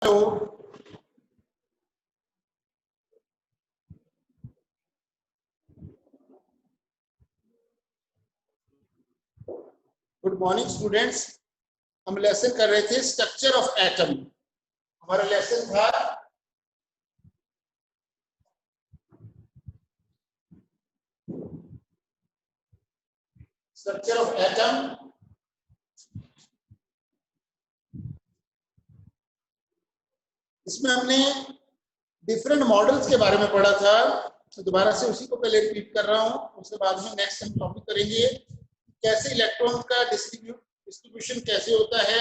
Hello, good morning students. हम lesson कर रहे थे स्ट्रक्चर ऑफ एटम। हमारा लेसन था स्ट्रक्चर ऑफ एटम। इसमें हमने डिफरेंट मॉडल्स के बारे में पढ़ा था, तो दोबारा से उसी को पहले रिपीट कर रहा हूँ। उसके बाद में नेक्स्ट हम टॉपिक करेंगे कैसे इलेक्ट्रॉन का डिस्ट्रीब्यूशन कैसे होता है,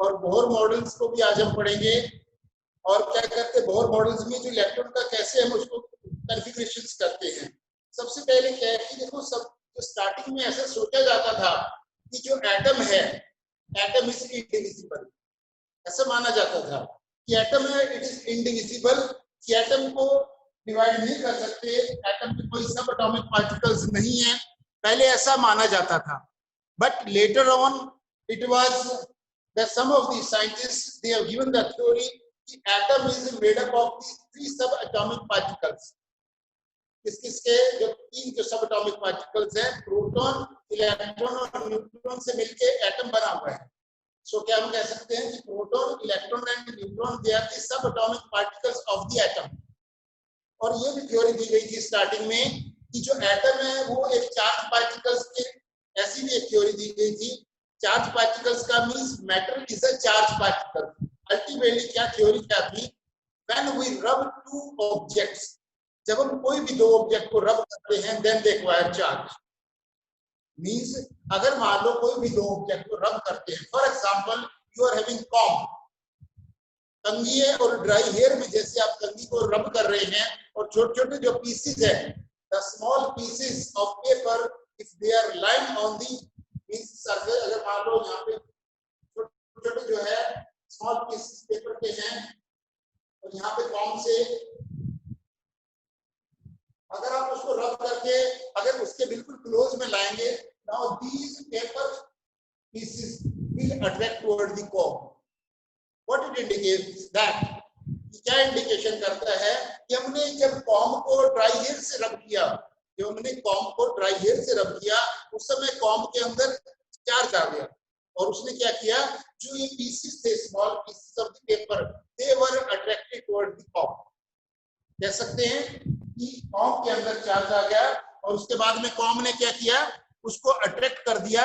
और बोहर मॉडल्स को भी आज हम पढ़ेंगे। और क्या करते हैं बोहर मॉडल्स में, जो इलेक्ट्रॉन का कैसे हम उसको कॉन्फ़िगरेशंस करते हैं। सबसे पहले क्या है कि देखो, सब जो स्टार्टिंग में ऐसा सोचा जाता था कि जो एटम है, एटम इज इंडिविजिबल। ऐसा माना जाता था कि एटम है, इट इज इंडिविजिबल, कि एटम को डिवाइड नहीं कर सकते, एटम में कोई सब एटॉमिक पार्टिकल्स नहीं है। पहले ऐसा माना जाता था, but later on it was that some of the scientists they have given the theory कि atom is made up of three sub atomic particles. किसके जो तीन जो सब एटॉमिक पार्टिकल्स हैं, प्रोटॉन, इलेक्ट्रॉन और न्यूट्रॉन से मिलकर एटम बना हुआ है। सो क्या हम कह सकते हैं कि proton, electron and neutron they are the सब atomic particles of the atom. और ये भी थ्योरी दी गई थी स्टार्टिंग में कि जो एटम है वो एक चार्ज पार्टिकल्स के, ऐसी भी एक थ्योरी दी गई थी। चार्ज पार्टिकल्स का means matter is a charge particle. Ultimately क्या थ्योरी क्या थी, व्हेन वी रब टू ऑब्जेक्ट्स, जब हम कोई भी दो ऑब्जेक्ट को रब करते हैं, then they acquire charge. Means अगर मान लो कोई भी दो ऑब्जेक्ट को रब करते हैं, for example you are having comb, कंघी और ड्राई हेयर में जैसे आप कंघी को रब कर रहे हैं, और छोटे छोटे जो पीसेस है, the small pieces of paper, if they are line on the means surface, अगर मान लो यहाँ पे छोटे छोटे जो है स्मॉल पीसेस पेपर के हैं, और यहाँ पे कॉम्ब से अगर आप उसको रब करके अगर उसके बिल्कुल क्लोज में लाएंगे, now these paper pieces will attract toward the comb. What it indicates that, क्या इंडिकेशन करता है कि हमने जब कॉम्ब को ड्राई हेयर से रब किया, जब हमने कॉम्ब को ड्राई हेयर से रब किया, उस समय कॉम्ब के अंदर चार्ज आ गया, और उसने क्या किया, जो ये पीसेस थे, small pieces of the paper, they were attracted toward the comb. कह सकते हैं कि कॉम्ब के अंदर चार्ज आ गया, और उसके बाद में कॉम्ब ने क्या किया, उसको अट्रैक्ट कर दिया।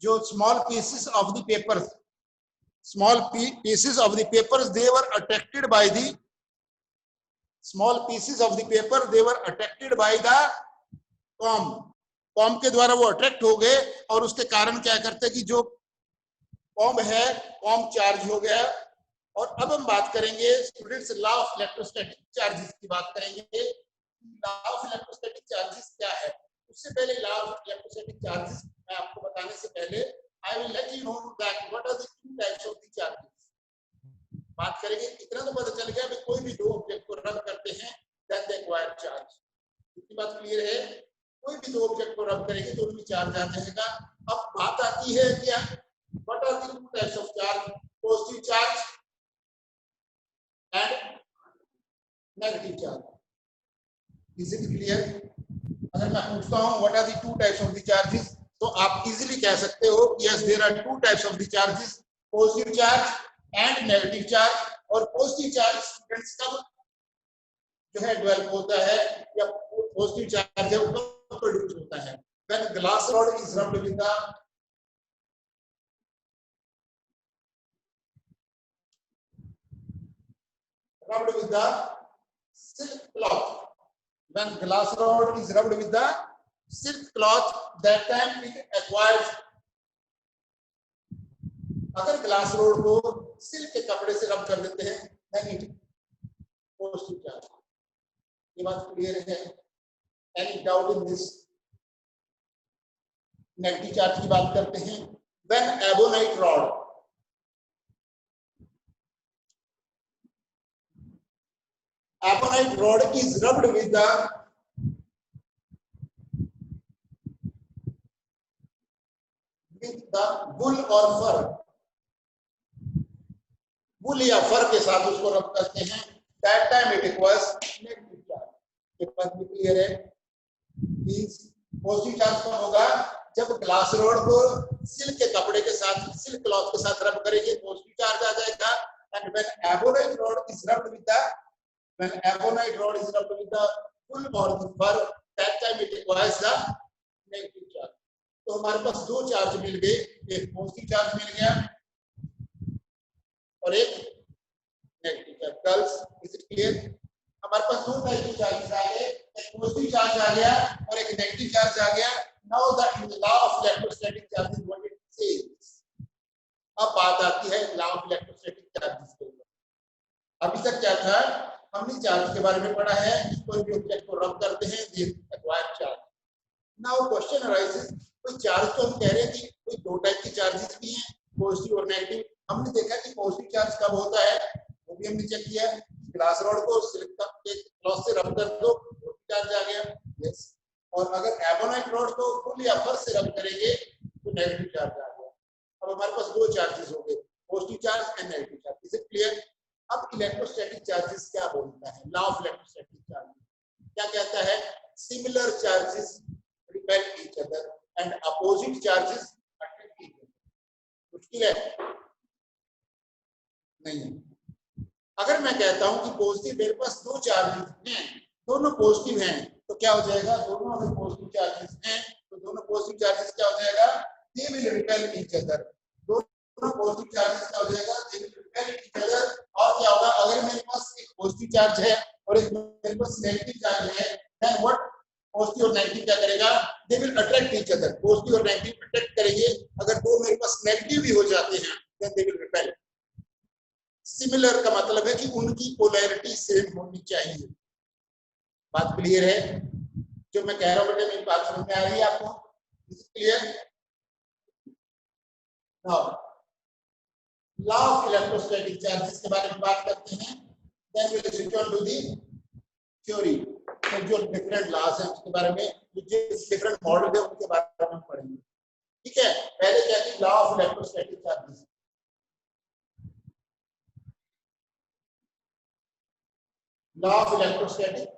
जो small pieces of the papers, small pieces of the papers, they were attracted by the small pieces of the paper, they were attracted by the comb. Comb के द्वारा वो अट्रैक्ट हो गए, और उसके कारण क्या करते हैं कि जो कॉम्ब है, कॉम्ब चार्ज हो गया। और अब हम बात करेंगे students law of electrostatic charges की बात करेंगे। लॉ ऑफ इलेक्ट्रोस्टैटिक चार्जेस क्या है, उससे पहले लॉ ऑफ इलेक्ट्रोस्टैटिक चार्जेस मैं आपको बताने से पहले I will let you know that what are the two types of the charges. बात करेंगे, इतना तो पता चल गया कि कोई भी दो ऑब्जेक्ट को रब करते हैं, then they acquire charge. इतनी बात क्लियर है, कोई भी दो ऑब्जेक्ट को रब करेंगे तो उनमें चार्ज आ जाएगा। अब बात आती है क्या, what are the two types of charge, positive charge and negative charge. Is it clear? अगर मैं पूछता हूँ what are the two types of the charges, तो आप इजीली कह सकते हो yes there are two types of the charges, positive charge and negative charge. और पॉजिटिव चार्ज स्टूडेंट्स कब जो है डेवलप होता है, या पॉजिटिव चार्ज है वो कब प्रोड्यूस होता है, when glass rod is rubbed with the silk cloth. When glass rod is rubbed with the silk cloth, that time it acquires. अगर ग्लास रोड को सिल्क के कपड़े से रब कर देते हैं, नेगेटिव पॉजिटिव चार्ज। ये बात क्लियर है? Any doubt in this? Negative charge की बात करते हैं। When ebonite rod, ebonite rod is rubbed with the wool or fur, वुल या फर के साथ उसको रब करते हैं, that time it equals negative charge. ये बात भी क्लियर है। मींस पॉजिटिव चार्ज कब होगा, जब ग्लास रोड को सिल्क के कपड़े के साथ, सिल्क क्लॉथ के साथ रब करेंगे, पॉजिटिव चार्ज आ जाएगा। And when ebonite rod is rubbed with the, when ebonite rod is rubbed with the wool और the fur, that time it equals the negative charge. तो हमारे पास दो चार्ज मिल गए, एक पॉजिटिव चार्ज मिल गया और एक negative charge. Girls is it clear? हमारे पास दो टाइप के चार्जेस आ गए, एक पॉजिटिव चार्ज आ गया और एक नेगेटिव चार्ज आ गया। Now the in the law of electrostatic charges what it says. अब बात आती है लॉ ऑफ इलेक्ट्रोस्टैटिक चार्जेस के ऊपर। अभी तक क्या था, हमने चार्ज के बारे में पढ़ा है, कोई भी ऑब्जेक्ट को रब करते हैं, they acquire charge. Now question arises, कोई चार्ज तो हम कह रहे हैं कि कोई दो टाइप के चार्जेस भी हैं, पॉजिटिव और नेगेटिव। हमने देखा कि पॉजिटिव चार्ज कब होता है, वो भी हमने चेक किया। ग्लास रॉड को सिल्क के क्लॉथ से रब कर दो, पॉजिटिव चार्ज आ गया, यस। और अगर एबोनाइट रॉड को फुल या फर से रब करेंगे तो नेगेटिव चार्ज आ गया। अब हमारे पास दो चार्जेस हो गए, positive charge and negative charge. Is it clear? अब इलेक्ट्रोस्टैटिक चार्जेस क्या बोलता है, लॉ ऑफ इलेक्ट्रोस्टैटिक चार्जेस क्या कहता है? Similar charges repel each other and opposite charges attract each other. मुश्किल है? नहीं। अगर मैं कहता हूं कि पॉजिटिव, मेरे पास दो चार्जेस हैं, दोनों पॉजिटिव हैं, तो क्या हो जाएगा? दोनों अगर पॉजिटिव चार्जेस हैं तो दोनों पॉजिटिव चार्जेस क्या हो जाएगा? दे विल रिपेल ईच अदर। दोनों पॉजिटिव चार्जेस क्या हो जाएगा? दे विल रिपेल ईच अदर। और क्या होगा, अगर मेरे पास एक पॉजिटिव चार्ज है और एक मेरे पास नेगेटिव चार्ज है, देन व्हाट, पॉजिटिव और नेगेटिव क्या करेगा? दे will attract each other. Positive और नेगेटिव अट्रैक्ट करेंगे। अगर दो मेरे पास नेगेटिव भी हो जाते हैं, then they will repel. Similar का मतलब है कि उनकी पोलैरिटी सेम होनी चाहिए। बात क्लियर है? जो मैं कह रहा हूं बेटे, मेरी बात समझ में आ रही है आपको? Clear? Now law of electrostatic charges के बारे में बात करते हैं, then we will return to the theory. तो जो डिफरेंट लॉज हैं उसके बारे में, जो डिफरेंट मॉडल है उनके बारे में पढ़ेंगे। ठीक है? पहले क्या थी law of electrostatic charges. Law of electrostatic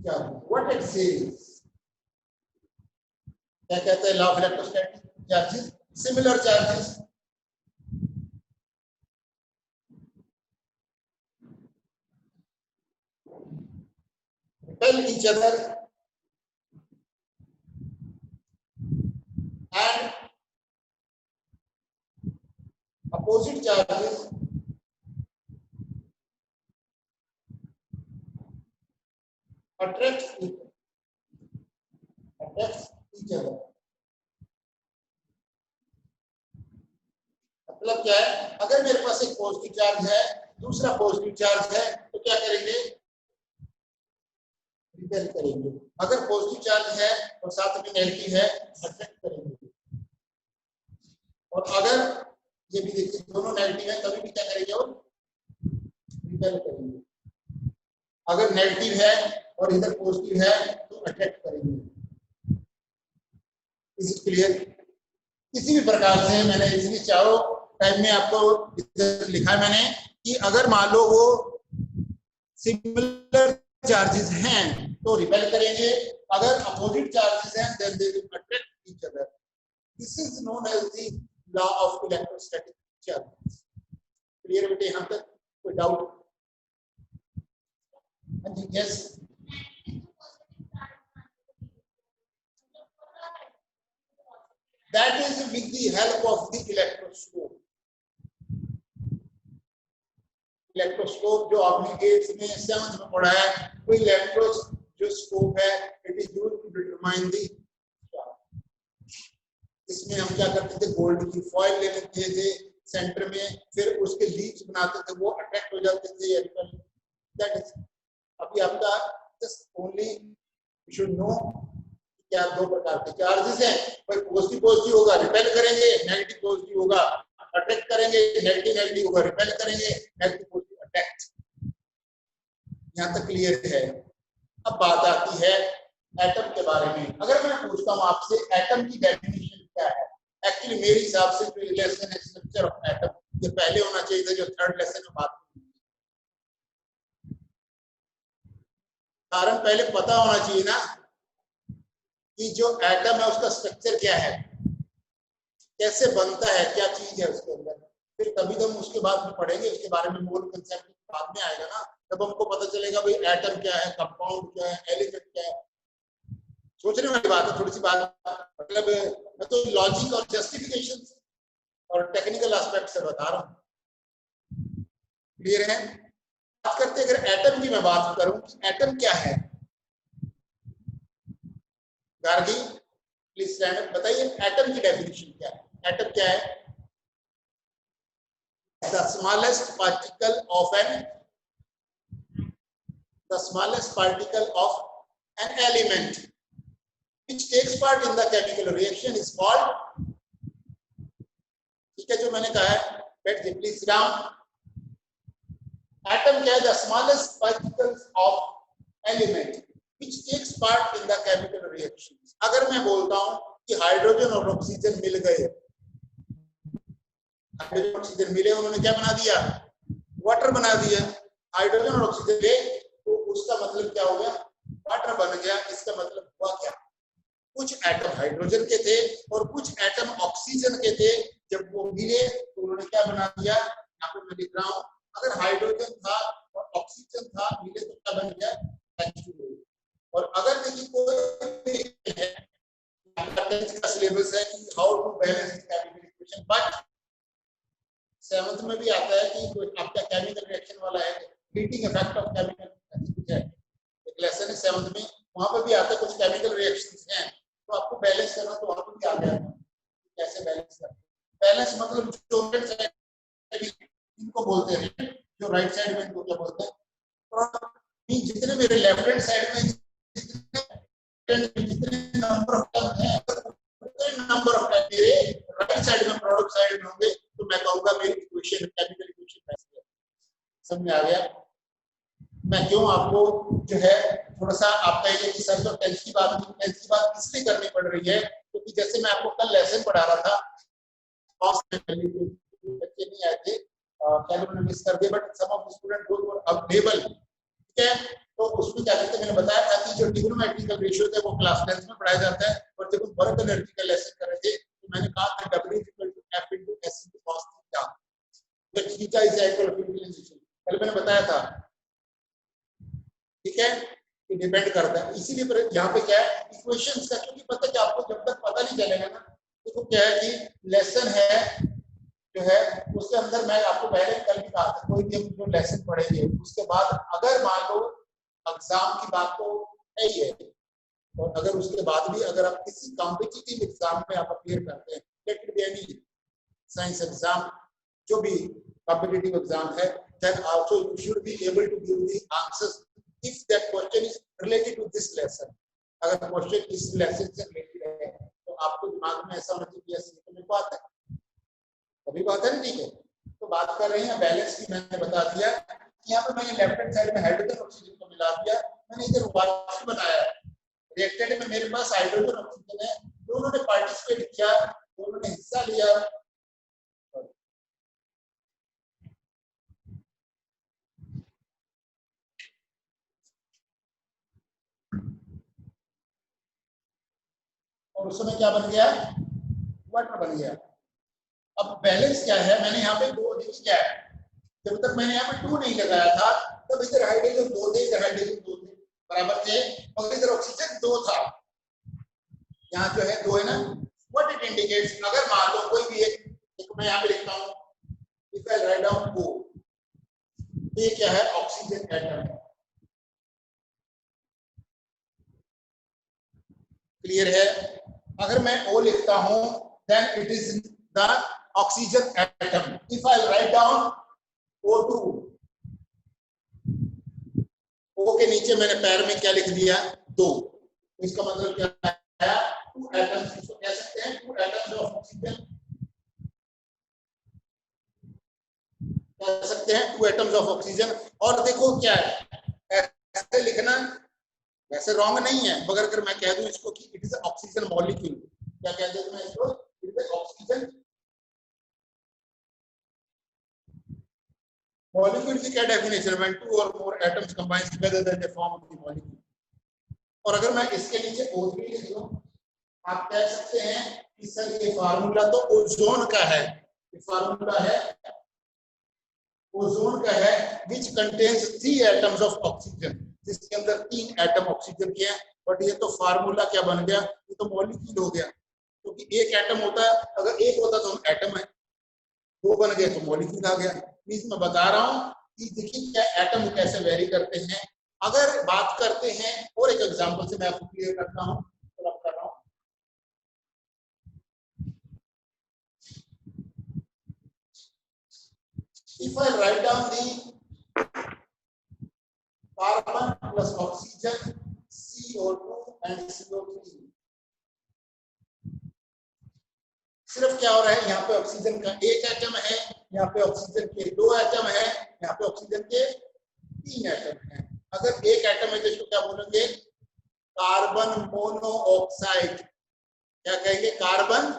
charges, what it says, क्या कहते हैं law of electrostatic charges? Similar charges repel each other and opposite charges attract each other। मतलब क्या है, अगर मेरे पास एक पॉजिटिव चार्ज है, दूसरा पॉजिटिव चार्ज है, तो क्या करेंगे? रिपेल करेंगे। अगर पॉजिटिव चार्ज है और साथ में नेगेटिव है, अट्रैक्ट करेंगे। और अगर ये भी देखिए दोनों नेगेटिव है, तभी भी क्या करेंगे? और रिपेल करेंगे। अगर नेगेटिव है और इधर पॉजिटिव है तो अट्रैक्ट करेंगे। Is it clear? किसी भी प्रकार से मैंने इसलिए चारों टाइम में आपको इधर लिखा है मैंने कि अगर मान लो वो सिमिलर चार्जेस हैं तो रिपेल करेंगे, अगर अपोजिट चार्जेस हैं then they will attract each other. This is known as the law of electrostatic charges. Clear बेटे यहां तक? कोई डाउट? हाँ जी, yes. That is with the help of the electroscope। Electroscope जो आपने 8th में 7th में पढ़ा है, वो इलेक्ट्रोस जो स्कोप है, it is used to determine the charge. इसमें हम क्या करते थे, गोल्ड की फॉइल ले लेते थे सेंटर में, फिर उसके लीड्स बनाते थे, वो अट्रैक्ट हो जाते थे। दैट इज अभी आपका just only you should know क्या दो प्रकार के चार्जेस हैं। कोई पॉजिटिव पॉजिटिव होगा, रिपेल करेंगे, नेगेटिव पॉजिटिव होगा, अट्रैक्ट करेंगे, नेगेटिव नेगेटिव होगा, रिपेल करेंगे, नेगेटिव पॉजिटिव अट्रैक्ट। यहां तक क्लियर है? अब बात आती है एटम के बारे में। अगर मैं पूछता हूं आपसे एटम की डेफिनेशन क्या है, एक्चुअली मेरे हिसाब से जो लेसन है स्ट्रक्चर ऑफ एटम, ये पहले होना चाहिए था, जो थर्ड लेसन में बात। कारण पहले पता होना चाहिए ना कि जो एटम है उसका स्ट्रक्चर क्या है, कैसे बनता है, क्या चीज है उसके अंदर। फिर कभी तो हम उसके बाद में पढ़ेंगे उसके बारे में, मोल कंसेप्ट बाद में आएगा ना, तब हमको पता चलेगा भाई एटम क्या है, कंपाउंड क्या है, एलिमेंट क्या है। सोचने वाली बात है थोड़ी सी बात, मतलब मैं तो लॉजिक और जस्टिफिकेशन और टेक्निकल एस्पेक्ट से बता रहा हूँ। क्लियर है? बात करते अगर एटम की मैं बात करूं, एटम क्या है? गार्गी प्लीज स्टैंड अप, बताइए एटम की डेफिनेशन क्या है? एटम क्या है? The smallest particle of an element which takes part in the chemical reaction is called, ठीक है जो मैंने कहा है, बैठ जाइए प्लीज डाउन। एटम क्या है? The smallest particles of element which takes part in the chemical reactions। अगर मैं बोलता हूं कि हाइड्रोजन और ऑक्सीजन मिल गए, हाइड्रोजन ऑक्सीजन मिले, उन्होंने क्या बना दिया? वाटर बना दिया। हाइड्रोजन और ऑक्सीजन ले तो उसका मतलब क्या हो गया? वाटर बन गया। इसका मतलब हुआ क्या? कुछ एटम हाइड्रोजन के थे और कुछ एटम ऑक्सीजन के थे, जब वो मिले तो उन्होंने क्या बना दिया? यहाँ पे मैं लिख रहा हूँ, अगर हाइड्रोजन था और ऑक्सीजन था, मिले तो क्या बन गया? H2O। और अगर देखिए कोई का सिलेबस है कि how to balance chemical equation, but 7th में भी आता है कि आपका केमिकल रिएक्शन वाला है, हीटिंग इफेक्ट ऑफ केमिकल है, एक लेसन है 7th में, वहां पर भी आता है कुछ केमिकल रिएक्शंस हैं, तो आपको बैलेंस करना, तो वहां पर भी आ गया कैसे बैलेंस करना। बैलेंस मतलब जो राइट साइड इनको बोलते हैं, जो राइट साइड में इनको क्या बोलते हैं? जितने मेरे लेफ्ट हैंड साइड में जितने नंबर ऑफ टर्म है, नंबर ऑफ टर्म मेरे राइट साइड में प्रोडक्ट साइड में होंगे, तो मैं कहूंगा मेरी इक्वेशन केमिकल इक्वेशन कैसे है। समझ में आ गया? मैं क्यों आपको जो है थोड़ा सा आपका ये कि सर तो टेंथ की बात इसलिए करनी पड़ रही है क्योंकि जैसे मैं आपको कल लेसन पढ़ा रहा था, बच्चे नहीं आए थे, क्या मैंने मिस कर दिया, but some of student were available, ठीक है? तो उसमें क्या कहते हैं, मैंने बताया था कि जो ट्रिग्नोमेट्रिकल रेशियो है वो क्लास 10 में पढ़ाया जाता है, और जब हम वर्क एनर्जी का लेसन कर रहे थे तो मैंने कहा था W = F × S × cos theta, तो theta is equal to inclination, कल मैंने बताया था, ठीक है? ये डिपेंड करता है, इसीलिए यहाँ पे क्या है इक्वेशंस का, क्योंकि पता है आपको जब तक पता नहीं चलेगा ना, देखो क्या है कि लेसन है जो है उसके अंदर, मैं आपको पहले कल भी कहा था, कोई भी हम जो लेसन पढ़ेंगे उसके बाद अगर मान लो एग्जाम की बात तो है ही है, और अगर उसके बाद भी अगर आप किसी कॉम्पिटिटिव एग्जाम में आप अपियर करते हैं, let it be any science exam, जो भी कॉम्पिटिटिव एग्जाम है, then also you should be able to give the answers if that question is related to this lesson। अगर क्वेश्चन इस लेसन से रिलेटेड है तो आपको दिमाग में ऐसा होना चाहिए कि तो मेरे को आता है, अभी बात है ना, ठीक है? तो बात कर रहे हैं बैलेंस की, मैंने बता दिया कि यहाँ पे मैंने लेफ्ट हैंड साइड में हाइड्रोजन ऑक्सीजन को मिला दिया, मैंने इधर वाटर बनाया, रिएक्टेड में मेरे पास हाइड्रोजन ऑक्सीजन है, दोनों ने पार्टिसिपेट किया, दोनों ने हिस्सा लिया, और उस समय क्या बन गया? वाटर बन गया। अब बैलेंस क्या है? मैंने यहाँ पे दो देखिए क्या है, जब तक मैंने यहाँ पे 2 नहीं लगाया था तब इधर हाइड्रोजन 2 थे, इधर हाइड्रोजन 2 थे, बराबर थे, और इधर ऑक्सीजन 2 था, यहाँ जो है 2 है ना। व्हाट इट इंडिकेट्स, अगर मान लो कोई भी एक मैं यहाँ पे लिखता हूँ, if I write down O, ये क्या है? ऑक्सीजन एटम है, क्लियर है? अगर मैं O लिखता हूँ then it is the oxygen atom. If I write down O2, O के नीचे मैंने पैर में क्या लिख दिया? 2, इसका मतलब क्या है? 2 एटम्स, इसको कह सकते हैं 2 एटम्स ऑफ ऑक्सीजन, कह सकते हैं 2 एटम्स ऑफ ऑक्सीजन। और देखो क्या है, ऐसे लिखना वैसे रॉन्ग नहीं है, मगर अगर मैं कह दूं इसको कि इट इज ऑक्सीजन मॉलिक्यूल, क्या कह दूं मैं इसको? ऑक्सीजन मॉलिक्यूल की क्या definition, when two or more atoms combine together then they form the molecule. और अगर मैं इसके नीचे O3 लिख दूं, आप कह सकते हैं कि सर ये फार्मूला तो ओजोन का है, ये फार्मूला है ओजोन का है, which contains 3 atoms of oxygen, जिसके अंदर 3 एटम ऑक्सीजन के हैं। बट ये तो फार्मूला क्या बन गया, ये तो मॉलिक्यूल हो गया, क्योंकि एक एटम होता है, अगर एक होता तो हम एटम है, दो बन गए तो मॉलिक्यूल आ गया। प्लीज मैं बता रहा हूँ कि देखिए क्या एटम कैसे वेरी करते हैं। अगर बात करते हैं और एक एग्जांपल से मैं आपको क्लियर करता हूँ, तो आप कर रहा हूँ। If I write down the carbon plus oxygen, CO2 and CO3, सिर्फ क्या हो रहा है, यहाँ पे ऑक्सीजन का एक एटम है, यहाँ पे ऑक्सीजन के 2 एटम है, यहाँ पे ऑक्सीजन के 3 एटम है। अगर एक एटम है तो इसको क्या बोलेंगे, कार्बन मोनोऑक्साइड। क्या कहेंगे, कार्बन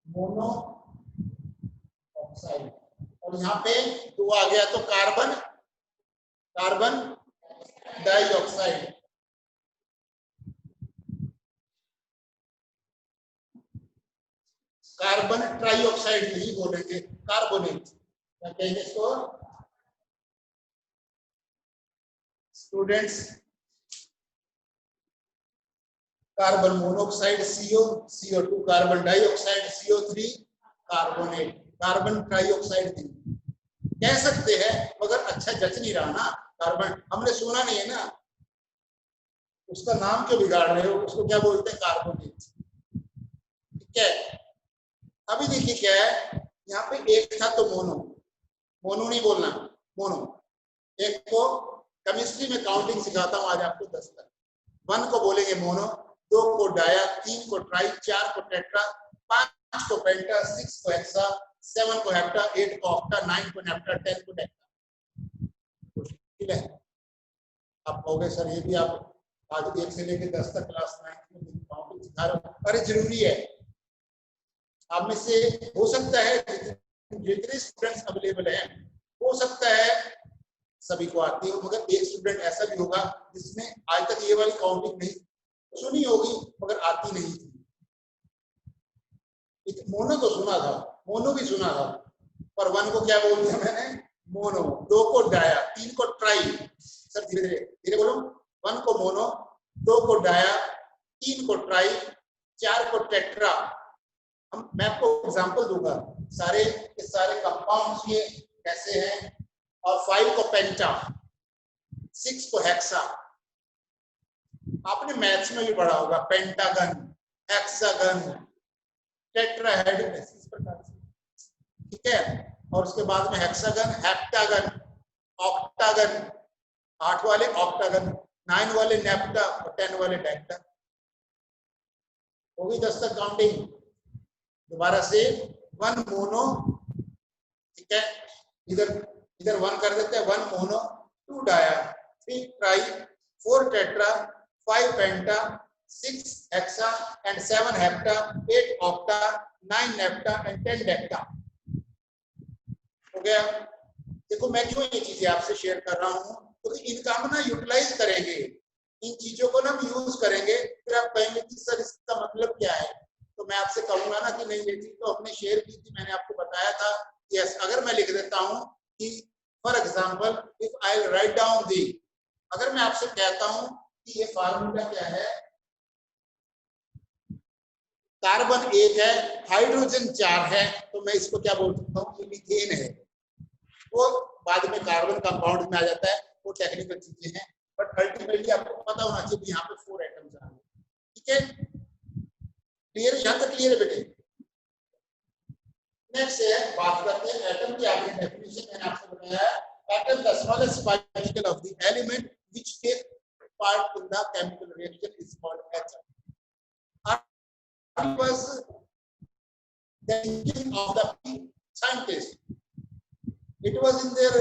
मोनो ऑक्साइड। और यहाँ पे 2 आ गया तो carbon carbon dioxide. Carbon trioxide नहीं बोलेंगे, कार्बोनेट। क्या कहेंगे इसको students, carbon monoxide CO2, carbon dioxide CO3, carbonate. Carbon trioxide कह सकते हैं, मगर अच्छा जच नहीं रहा ना, कार्बन हमने सुना नहीं है ना, उसका नाम क्यों बिगाड़ रहे हो, उसको क्या बोलते हैं, कार्बोनेट। ठीक है, अभी देखिए क्या है, यहाँ पे एक था तो मोनो, मोनो नहीं बोलना, मोनो। एक को केमिस्ट्री में काउंटिंग सिखाता हूँ आज आपको 10 तक। 1 को बोलेंगे मोनो, 2 को डाया, 3 को ट्राई, 4 को टेट्रा, 5 को पेंटा, 6 को हेक्सा, 7 को हेप्टा, 8 को ऑक्टा, 9 को नेप्टा, 10 को डेक्टा। ठीक है, आप कहोगे सर ये भी आप आज 1 से लेकर 10 तक क्लास 9 में काउंटिंग सिखा रहे हो। अरे जरूरी है, आप में से हो सकता है जितने स्टूडेंट्स अवेलेबल हैं, हो सकता है सभी को आती हो, मगर एक स्टूडेंट ऐसा भी होगा जिसने आज तक ये वाली काउंटिंग नहीं सुनी होगी, मगर आती नहीं थी। मोनो तो सुना था, मोनो भी सुना था, पर 1 को क्या बोल दिया मैंने, मोनो। 2 को डाया, 3 को ट्राई, सर धीरे धीरे धीरे बोलो। 1 को मोनो, 2 को डाया, 3 को ट्राई, 4 को टेट्रा। मैं आपको एग्जांपल दूंगा, सारे के सारे कंपाउंड्स ये कैसे हैं। और 5 को पेंटा, 6 को हेक्सा। आपने मैथ्स में भी पढ़ा होगा, पेंटागन, हेक्सागन, टेट्राहेड्रन, इस प्रकार से। ठीक है, और उसके बाद में हेक्सागन, हेप्टागन, ऑक्टागन, 8 वाले ऑक्टागन, 9 वाले नेप्टा और 10 वाले डेक्टा। होगी 10 तक काउंटिंग। दोबारा से 1 मोनो, ठीक है, इधर 1 कर देते हैं, 1 mono, 2 di, 3 tri, 4 tetra, 5 penta, 6 hexa and 7 hepta, 8 octa, 9 नेप्टा एंड 10 डेक्टा। हो गया। देखो मैं क्यों ये चीजें आपसे शेयर कर रहा हूँ, क्योंकि तो इनका हम ना यूटिलाइज करेंगे, इन चीजों को ना हम यूज करेंगे, फिर आप कहेंगे कि सर इसका मतलब क्या है। तो मैं आपसे कहूंगा ना कि नहीं, ये चीज तो हमने शेयर की थी, मैंने आपको बताया था। यस, अगर मैं लिख देता हूँ कि for example if I write down the, अगर मैं आपसे कहता हूँ कि ये फार्मूला क्या है, कार्बन 1 है, हाइड्रोजन 4 है, तो मैं इसको क्या बोल सकता हूँ, ये मीथेन है। वो बाद में कार्बन कंपाउंड में आ जाता है, वो टेक्निकल चीजें हैं, बट अल्टीमेटली आपको पता होना चाहिए यहाँ पे 4 एटम्स आ रहे हैं। ठीक है, क्लियर, यहाँ तक क्लियर है बेटे। नेक्स्ट है, बात करते हैं एटम की। आपने डेफिनेशन मैंने आपको बताया, atom the smallest particle of the element which take part in the chemical reaction is called atom. It was the thinking of the scientists. It was in their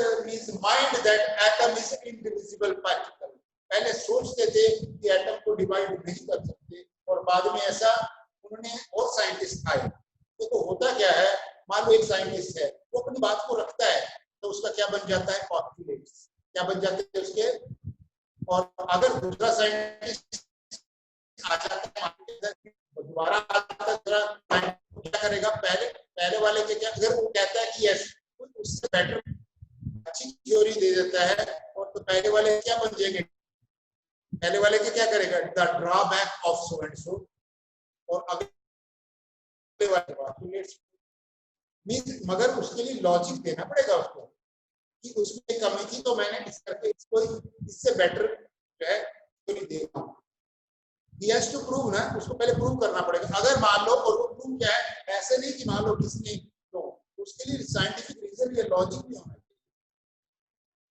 mind that atom is indivisible particle. पहले सोचते थे कि atom को divide नहीं कर सकते, और बाद में ऐसा उन्होंने और साइंटिस्ट आए। तो होता क्या है, मान लो एक साइंटिस्ट है, वो अपनी बात को रखता है, तो उसका क्या बन जाता है, पॉस्टुलेट्स क्या बन जाते हैं उसके। और अगर दूसरा साइंटिस्ट आ जाता है दोबारा क्या करेगा, पहले वाले के क्या, अगर वो कहता है कि यस, उससे बेटर अच्छी थ्योरी दे देता है, और तो पहले वाले क्या बन जाएंगे, पहले वाले के क्या करेगा, the drawback of so and so, और अगले वाले मींस, मगर उसके लिए लॉजिक देना पड़ेगा उसको कि उसमें कमी थी, तो मैंने इस करके इसको इससे बेटर जो है थ्योरी देगा। He has to prove ना, उसको पहले प्रूव करना पड़ेगा। अगर मान लो, और वो प्रूव क्या है, ऐसे नहीं कि मान लो किसने, तो उसके लिए साइंटिफिक रीजन या लॉजिक भी होना चाहिए,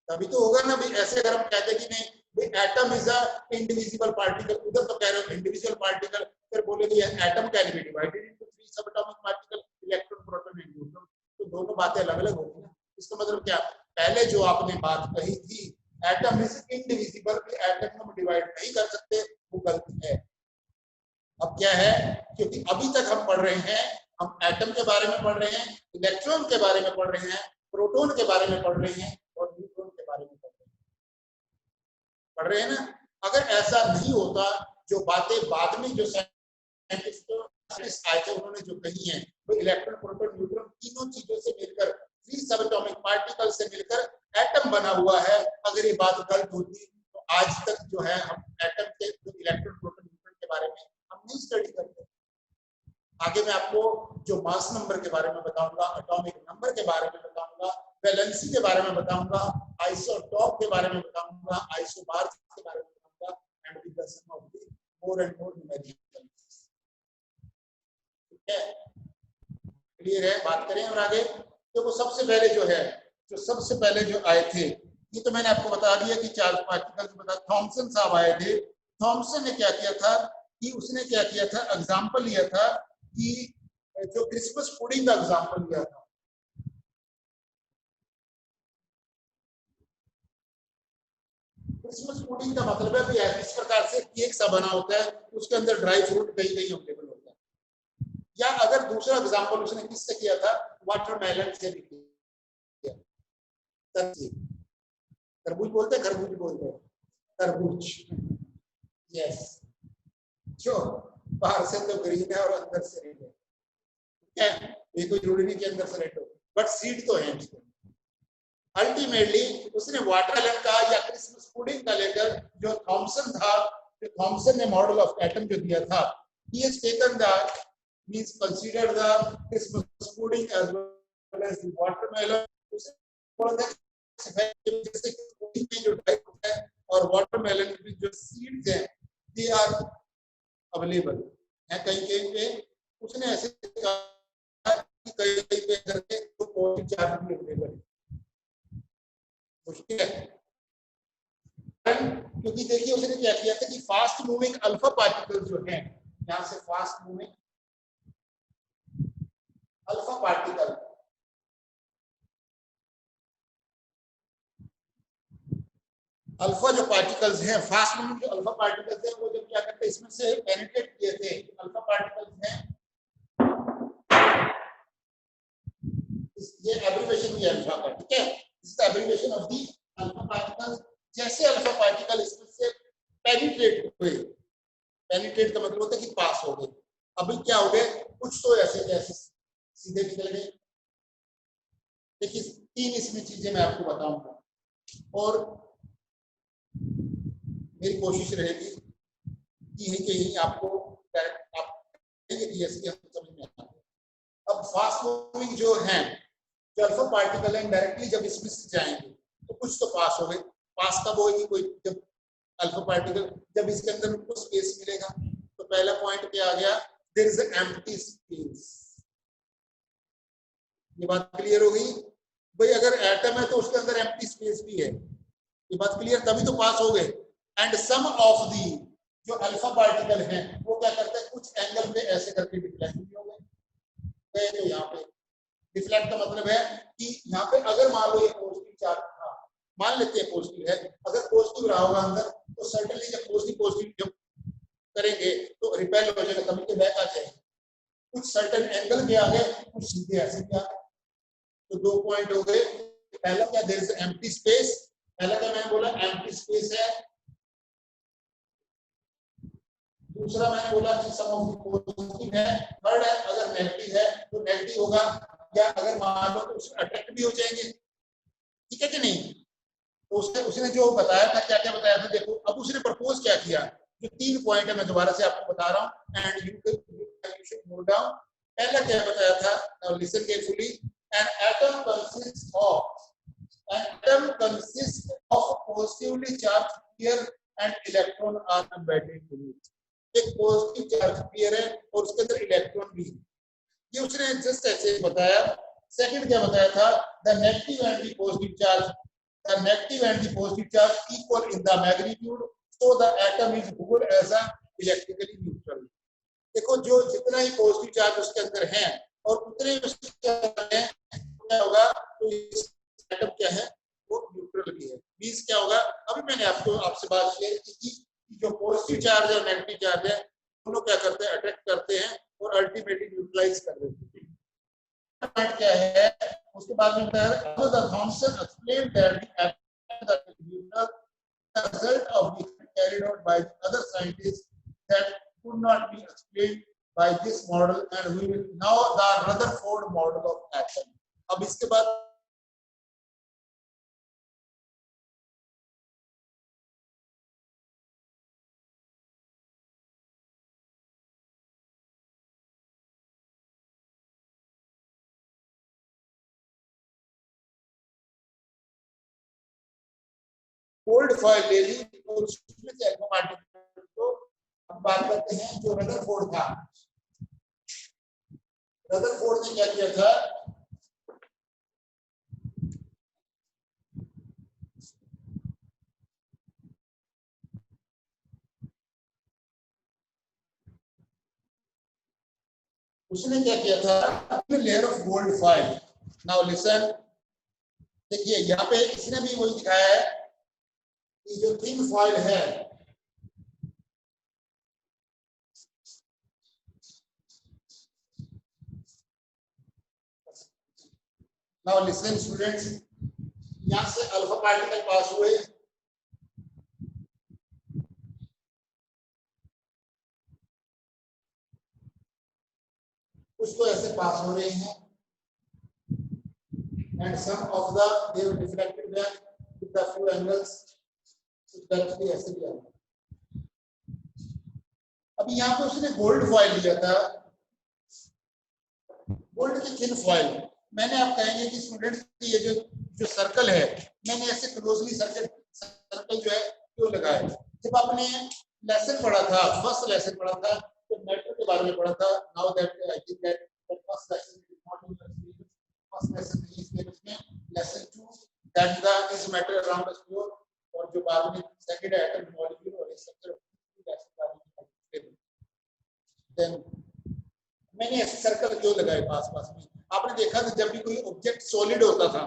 तभी तो होगा ना। भाई ऐसे अगर हम कहते कि नहीं भाई atom is a indivisible particle, उधर तो कह रहे हो इंडिविजुअल पार्टिकल, फिर बोलेंगे atom can be divided into 3 सब atomic particle, electron proton and neutron, तो दोनों बातें अलग अलग होगी ना। इसका मतलब क्या, पहले जो आपने बात कही थी एटम इज इंडिविजिबल, एटम को हम डिवाइड नहीं कर सकते, वो गलती है। अब क्या है, क्योंकि अभी तक हम पढ़ रहे हैं, हम एटम के बारे में पढ़ रहे हैं, इलेक्ट्रॉन के बारे में पढ़ रहे हैं, प्रोटॉन के बारे में पढ़ रहे हैं, और न्यूट्रॉन के बारे में पढ़ रहे हैं ना। अगर ऐसा नहीं होता, जो बातें बाद में जो साइंटिस्ट आए थे उन्होंने जो कही है, वो इलेक्ट्रॉन प्रोटॉन न्यूट्रॉन तीनों चीजों से मिलकर 3 सब एटॉमिक पार्टिकल से मिलकर एटम बना हुआ है, अगर ये बात गलत होती तो आज तक जो है हम एटम के इलेक्ट्रॉन प्रोटॉन न्यूट्रॉन के बारे में हम नहीं स्टडी करते। आगे मैं आपको जो मास नंबर के बारे में बताऊंगा, एटॉमिक नंबर के बारे में बताऊंगा, वैलेंसी के बारे में बताऊंगा, आइसोटॉप के बारे में बताऊंगा, आइसोबार्स के बारे में बताऊंगा, and with the some of the more and more numerical. ठीक है, क्लियर है, बात करें और आगे। देखो सबसे पहले जो है, जो सबसे पहले जो आए थे, ये तो मैंने आपको बता दिया कि चार्ज पार्टिकल्स बता, थॉमसन साहब आए थे। थॉमसन ने क्या किया था कि उसने क्या किया था, एग्जांपल लिया था कि जो क्रिसमस पुडिंग का एग्जांपल लिया था। क्रिसमस पुडिंग का मतलब है कि इस प्रकार से केक सा बना होता है, उसके अंदर ड्राई फ्रूट कहीं कहीं अवेलेबल होता है। या अगर दूसरा एग्जांपल उसने किससे किया था, वाटरमेलन से भी किया। तरबूज बोलते हैं, खरबूज बोलते हैं, तरबूज, यस, जो बाहर से तो ग्रीन है और अंदर से रेड है, ये कोई जरूरी नहीं कि अंदर से रेड हो, बट सीड तो है इसमें। अल्टीमेटली उसने वाटरमेलन का या क्रिसमस पुडिंग का लेकर, जो थॉमसन था, जो थॉमसन ने मॉडल ऑफ एटम जो दिया था, he has taken the means consider the Christmas pudding as well as the watermelon, जैसे पुडिंग में जो ड्राई फ्रूट है और वाटरमेलन में जो सीड्स हैं, दे आर अवेलेबल है कहीं कहीं पे। उसने ऐसे कहा कि कहीं कहीं पे करके तो पौष्टिक चार्ज भी अवेलेबल है, मुश्किल है। क्योंकि देखिए उसने क्या किया था कि फास्ट मूविंग अल्फा पार्टिकल जो है, यहां से fast moving alpha particle, alpha जो पार्टिकल्स हैं, फास्ट मूविंग जो अल्फा पार्टिकल्स हैं, वो जब क्या करते हैं, इसमें से पेनिट्रेट किए थे, अल्फा पार्टिकल्स हैं, ये एब्रिविएशन भी अल्फा का, ठीक है, this is abbreviation of the alpha particle. जैसे अल्फा पार्टिकल इसमें से पेनिट्रेट हुए, पेनिट्रेट का मतलब होता है कि पास हो गए, अभी क्या हो गए, कुछ तो ऐसे जैसे सीधे निकल गए। देखिए 3 इसमें चीजें मैं आपको बताऊंगा, और मेरी कोशिश रहेगी कि कहीं आपको आप समझ में आता है। अब फास्ट मूविंग जो है, जो अल्फा पार्टिकल है, डायरेक्टली जब इसमें से जाएंगे तो कुछ तो पास हो गए। पास कब होगी, कोई जब अल्फा पार्टिकल, जब इसके अंदर उनको स्पेस मिलेगा, तो पहला पॉइंट क्या आ गया, देयर इज एम्प्टी स्पेस। ये बात क्लियर हो गई भाई, अगर एटम है तो उसके अंदर एम्प्टी स्पेस भी है, ये बात क्लियर, तभी तो पास हो गए। एंड सम ऑफ दी जो अल्फा पार्टिकल हैं, वो क्या करते हैं, कुछ एंगल पे ऐसे करके डिफ्लेक्ट भी हो गए, तो यहाँ पे डिफ्लेक्ट का मतलब है कि यहाँ पे अगर मान लो ये पॉजिटिव चार्ज था, मान लेते हैं पॉजिटिव है, अगर पॉजिटिव रहा होगा अंदर, तो सर्टेनली जब पॉजिटिव पॉजिटिव जब करेंगे तो रिपेल हो जाएगा, कभी के बैक आ जाएंगे, कुछ सर्टेन एंगल पे आ गए, कुछ सीधे ऐसे भी आ गए। तो 2 पॉइंट हो गए। पहला क्या, देयर इज एम्प्टी स्पेस, पहला क्या मैंने बोला एम्प्टी स्पेस है। दूसरा मैंने बोला कि सम ऑफ द पॉजिटिव है। थर्ड है अगर नेगेटिव है तो नेगेटिव होगा, या अगर मान लो तो उसमें अट्रैक्ट भी हो जाएंगे, ठीक है कि नहीं। तो उसने जो बताया था, क्या क्या बताया था देखो। अब उसने प्रपोज क्या किया, जो 3 पॉइंट है मैं दोबारा से आपको बता रहा हूं and you should note down. पहला क्या बताया था, now listen carefully, an atom consist of positively charge sphere and electron are embedded in it. एक पॉजिटिव चार्ज पेयर है और उसके अंदर इलेक्ट्रॉन भी है, ये उसने जस्ट ऐसे बताया। सेकंड क्या बताया था, the negative and the positive charge, the negative and the positive charge equal in the magnitude, so the atom is whole as a electrically neutral। देखो जो जितना ही पॉजिटिव चार्ज उसके अंदर है और उतने उसके अंदर है, क्या होगा, तो इस एटम क्या है वो न्यूट्रल भी है। मींस क्या होगा, अभी मैंने आपसे बात शेयर की कि जो पॉजिटिव चार्ज और नेगेटिव चार्ज है दोनों क्या करते हैं, अट्रैक्ट करते हैं और अल्टीमेटली न्यूट्रलाइज कर देते हैं। क्या है उसके बाद में बताया, Thomson explained that the result of the carried out by other scientists that could not be explained by this model, and we will now the Rutherford model of action। अब इसके बाद कोल्ड फॉइल ले ली और उसमें से alpha particle को हम बात करते हैं जो रदरफोर्ड था। रदरफोर्ड ने क्या किया था, उसने क्या किया था, layer of gold foil. Now listen, देखिए यहाँ पे इसने भी वही दिखाया है कि जो थिन फॉइल है, नाउ लिसन स्टूडेंट्स, यहाँ से अल्फा पार्टिकल पास हुए, कुछ तो ऐसे पास हो रहे हैं and some of the they have reflected them with a few angles, directly ऐसे भी आया। अभी यहाँ पे उसने गोल्ड फॉइल लिया था, गोल्ड की थिन फॉइल। मैंने आप कहेंगे कि स्टूडेंट्स ये जो सर्कल है, मैंने ऐसे क्लोजली सर्कल जो है क्यों लगाया। जब आपने लेसन पढ़ा था, फर्स्ट लेसन पढ़ा था, तो मैटर के बारे में पढ़ा था। Now that I think that first lesson is not in first lesson में lesson 2 that the is matter around the sphere, और जो बाद में सेकंड एटम मॉलिक्यूल और स्ट्रक्चर देन मैंने ऐसे सर्कल क्यों लगाए पास पास में। आपने देखा था जब भी कोई ऑब्जेक्ट सॉलिड होता था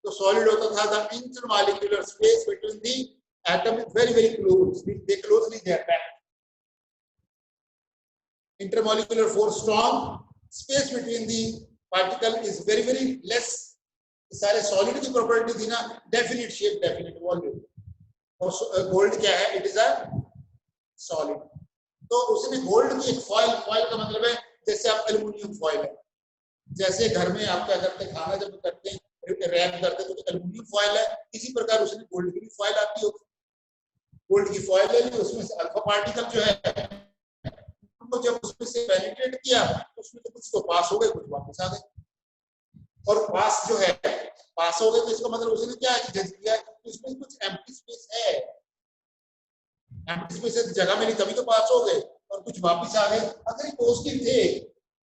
तो सॉलिड होता था, the intermolecular space between the atom is very very close, they closely they are packed, intermolecular force strong, space between the particle is very very less। सारे सॉलिड की प्रॉपर्टी थी ना, definite shape definite volume, और gold क्या है, it is a solid. तो उसने gold की एक फॉइल, फॉइल का मतलब है जैसे आप एल्युमिनियम फॉइल है, जैसे घर में आप क्या करते हैं, खाना जब करते हैं रैप करते हैं तो एल्युमिनियम फॉइल है, इसी प्रकार उसने गोल्ड की भी फॉइल आती होगी। गोल्ड की फॉइल ले ली, उसमें से अल्फा पार्टिकल जो है तो जब उसमें से पेनिट्रेट किया तो उसमें तो कुछ तो पास हो गए, कुछ वापस आ गए, और पास जो है पास हो गए तो इसका मतलब उसने क्या जज किया कि इसमें कुछ एम्प्टी स्पेस है, एम्प्टी स्पेस है, जगह मिली तभी तो पास हो गए, और कुछ वापस आ गए। अगर ये पॉजिटिव थे,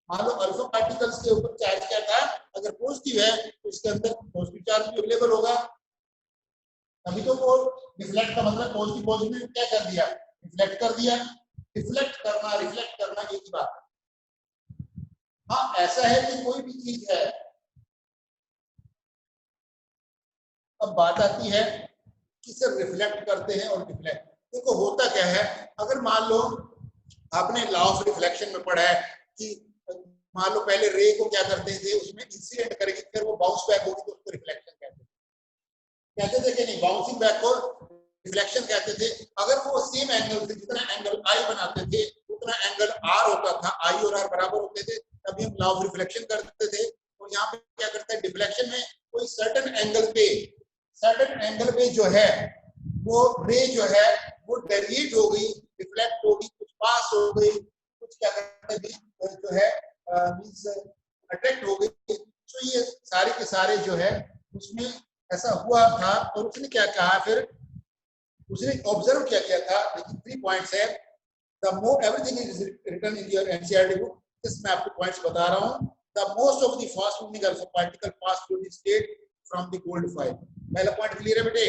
मान लो अल्फा पार्टिकल्स के ऊपर चार्ज क्या था, अगर पॉजिटिव है तो इसके अंदर पॉजिटिव चार्ज भी अवेलेबल होगा, तभी तो वो रिफ्लेक्ट का मतलब पॉजिटिव पॉजिटिव क्या कर दिया, रिफ्लेक्ट कर दिया। रिफ्लेक्ट करना रिफ्लेक्ट करना एक ही बात है। हाँ ऐसा है कि कोई भी चीज है, अब बात आती है कि सर रिफ्लेक्ट करते हैं और डिफ्लेक्ट, देखो होता क्या है, अगर मान लो आपने लॉ ऑफ रिफ्लेक्शन में पढ़ा है कि मान लो पहले रे को क्या करते थे, उसमें इंसिडेंट करेगी, फिर वो बाउंस बैक होगी तो उसको रिफ्लेक्शन कहते थे कि नहीं, बाउंसिंग बैक को रिफ्लेक्शन कहते थे। अगर वो सेम एंगल से जितना एंगल आई बनाते थे उतना एंगल आर होता था, आई और आर बराबर होते थे, तभी हम लॉ ऑफ रिफ्लेक्शन करते थे। और यहाँ पे क्या करता है, डिफ्लेक्शन में कोई सर्टेन एंगल पे जो है वो रे जो है वो डेविएट हो गई, रिफ्लेक्ट हो गई, कुछ पास हो गई, कुछ क्या करते हैं जो है मींस अट्रैक्ट हो गई। तो ये सारे के सारे जो है उसमें ऐसा हुआ था। और उसने क्या कहा फिर, उसने ऑब्जर्व क्या किया था, लेकिन 3 पॉइंट्स है। The more everything is written in your NCERT book, इस मैं आपको पॉइंट्स बता रहा हूं। The most of the fast moving alpha particle pass through the state from the gold foil. पहला पॉइंट क्लियर है बेटे?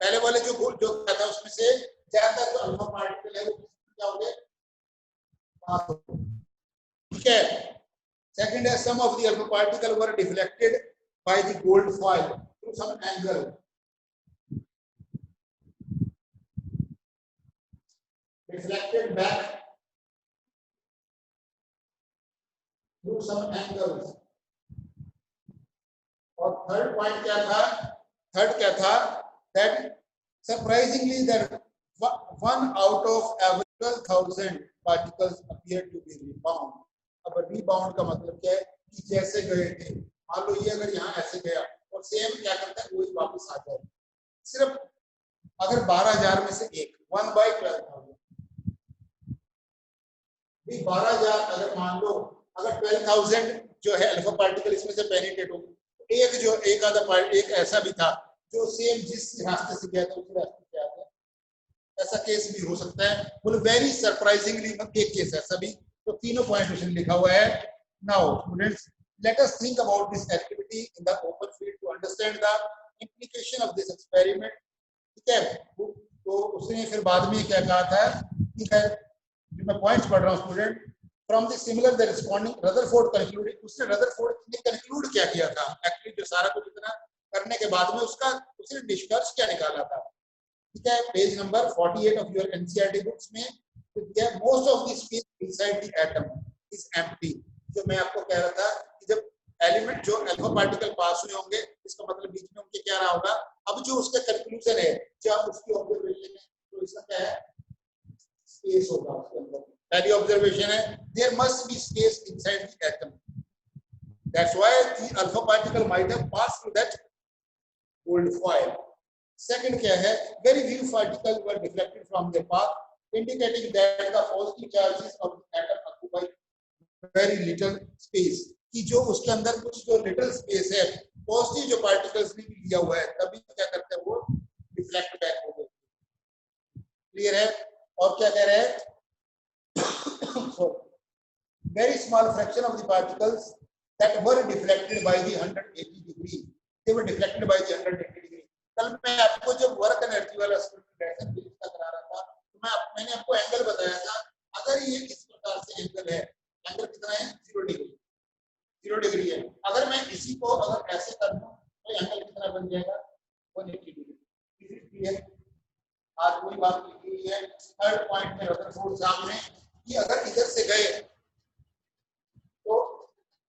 पहले वाले जो क्या था उसमें से ज्यादातर जो अल्फा पार्टिकल है वो क्या हो गए, ठीक है। सेकंड है, some of the alpha particle were deflected by the gold foil through some angle, reflected back through some angles. और थर्ड पॉइंट क्या था, that surprisingly that 1 out of every 12,000 particles appear to be rebound. अब rebound का मतलब क्या है कि जैसे गए थे, मान लो ये अगर यहाँ ऐसे गया और सेम क्या करता है वही वापस आ जाए। सिर्फ अगर 12,000 में से एक 1/12,000, 12,000 अगर मान लो अगर 12,000 जो है अल्फा पार्टिकल इसमें से पेनिट्रेट हो, एक जो एक आधा पार्ट एक ऐसा भी था जो सेम जिस रास्ते से गया था उसी रास्ते से आ गया, ऐसा केस भी हो सकता है। बोले वेरी सरप्राइजिंगली एक केस ऐसा भी। तो तीनों पॉइंट उसने लिखा हुआ है। Now students, let us think about this activity in the open field to understand the implication of this experiment, ठीक है। तो उसने फिर बाद में क्या कहा था कि जो मैं पॉइंट्स पढ़ रहा हूँ student, from the similar the responding Rutherford concluded, उसने रदरफोर्ड ने कंक्लूड क्या किया था, एक्चुअली जो सारा कुछ इतना करने के बाद में उसका उसने निष्कर्ष क्या निकाला था, ठीक है। Page number 48 of your NCERT books में most of the space inside the atom is empty. जो मैं आपको कह रहा था कि जब एलिमेंट जो अल्फा पार्टिकल पास हुए होंगे इसका मतलब बीच में उनके क्या रहा होगा। अब जो उसका कंक्लूजन है जब उसकी ऑब्जर्वेशन है तो इसका क्या है, स्पेस होगा उसके अंदर। पहली ऑब्जर्वेशन है there must be space inside the atom, that's why the alpha particle might have passed through that gold foil. Second क्या है, very few particle were deflected from their path indicating that the positive charges of the atom occupy very little space, कि जो उसके अंदर कुछ जो little space है positive जो पार्टिकल्स ने लिया हुआ है तभी क्या करते हैं वो डिफ्लेक्ट बैक हो गए। क्लियर है? और क्या कह रहे हैं, very small fraction of the particles that were deflected by the 180 degree, they were deflected by the 180 degree। कल मैं आपको जब वर्क एनर्जी वाला का करा रहा था तो मैंने आपको एंगल बताया था, अगर ये इस प्रकार से एंगल है, एंगल कितना है 0 डिग्री, 0 डिग्री है। अगर मैं इसी को अगर ऐसे कर दूं तो एंगल कितना बन जाएगा 180 डिग्री। आज कोई बात लिखी हुई है थर्ड पॉइंट में रदरफोर्ड साहब ने कि अगर इधर से गए तो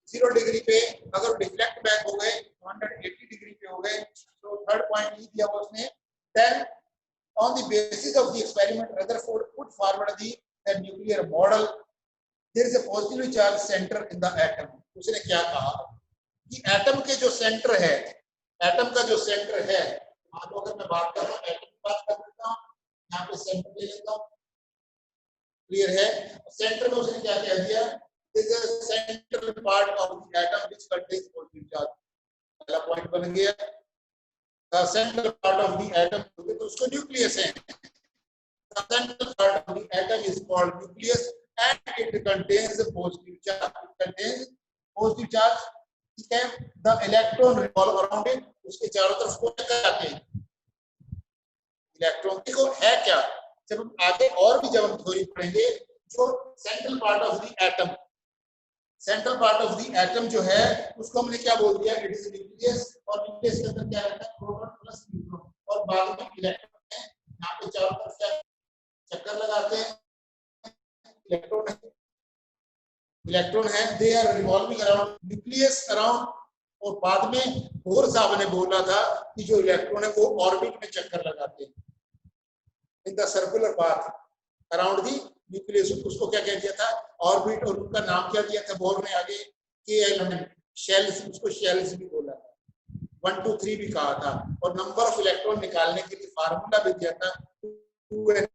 0 डिग्री पे अगर डिफ्लेक्ट बैक हो गए 180 डिग्री पे हो गए। तो थर्ड पॉइंट ये दिया उसने, then on the basis of the experiment Rutherford put forward the nuclear model, there is a positively charged center in the atom। उसने क्या कहा कि एटम के जो सेंटर है, एटम का जो सेंटर है, मान लो अगर मैं बात कर रहा हूँ एटम की बात कर लेता हूँ, यहाँ पे सेंटर ले लेता हूँ, क्लियर है। सेंटर में उसने क्या कह दिया, this is a central part of the atom which contains positive charge। पहला पॉइंट बन गया, the central part of the atom, तो उसको न्यूक्लियस है। The central part of the atom is called nucleus and it contains a positive charge, it contains positive charge, ठीक है। The electron revolve around it, उसके चारों तरफ को आते हैं इलेक्ट्रॉन। को है क्या, जब हम आगे और भी जब हम थ्योरी पढ़ेंगे, जो central part of the atom, central part of the atom जो है उसको हमने क्या बोल दिया, इट इज न्यूक्लियस। और न्यूक्लियस के अंदर क्या रहता है, प्रोटॉन प्लस न्यूट्रॉन, और बाद में इलेक्ट्रॉन है। यहाँ पे चारों तरफ क्या चक्कर लगाते हैं, इलेक्ट्रॉन है, they are revolving around nucleus around. और बाद में बोर साहब ने बोला था कि जो इलेक्ट्रॉन है वो ऑर्बिट में चक्कर लगाते हैं in the circular path around the nucleus. उसको क्या कह दिया था, ऑर्बिट। और उनका नाम क्या दिया था बोर ने आगे, के एलिमेंट शेल्स, उसको शेल्स भी बोला था, 1 2 3 भी कहा था। और नंबर ऑफ इलेक्ट्रॉन निकालने के लिए फार्मूला भी दिया था 2n।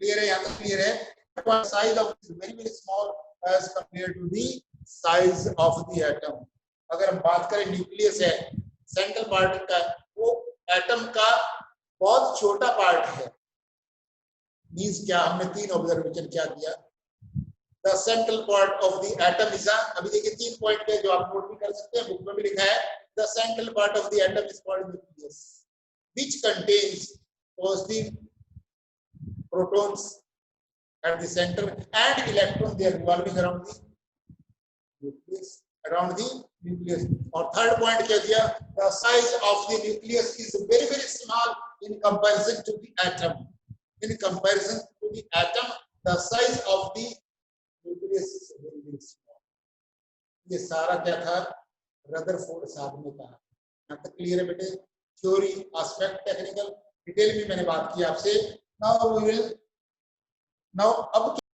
क्लियर है, यहाँ तक क्लियर है। Size of very very small as compare to the size of the atom. अगर हम बात करें न्यूक्लियस है सेंट्रल पार्ट का, वो एटम का बहुत छोटा पार्ट है। मींस क्या, हमने 3 ऑब्जर्वेशन क्या दिया, the central part of the atom is, अभी देखिए 3 पॉइंट है जो आप नोट भी कर सकते हैं, बुक में भी लिखा है, the central part of the atom is called nucleus which contains positive protons at the center and electron they are revolving around the nucleus, around the nucleus. और थर्ड पॉइंट क्या दिया, the size of the nucleus is very very small in comparison to the atom. In comparison to the atom, the size of the nucleus is very very small. ये सारा क्या था, Rutherford साहब ने कहा। यहाँ तक क्लियर है बेटे, थ्योरी एस्पेक्ट टेक्निकल डिटेल में मैंने बात की आपसे। Now we will, now अब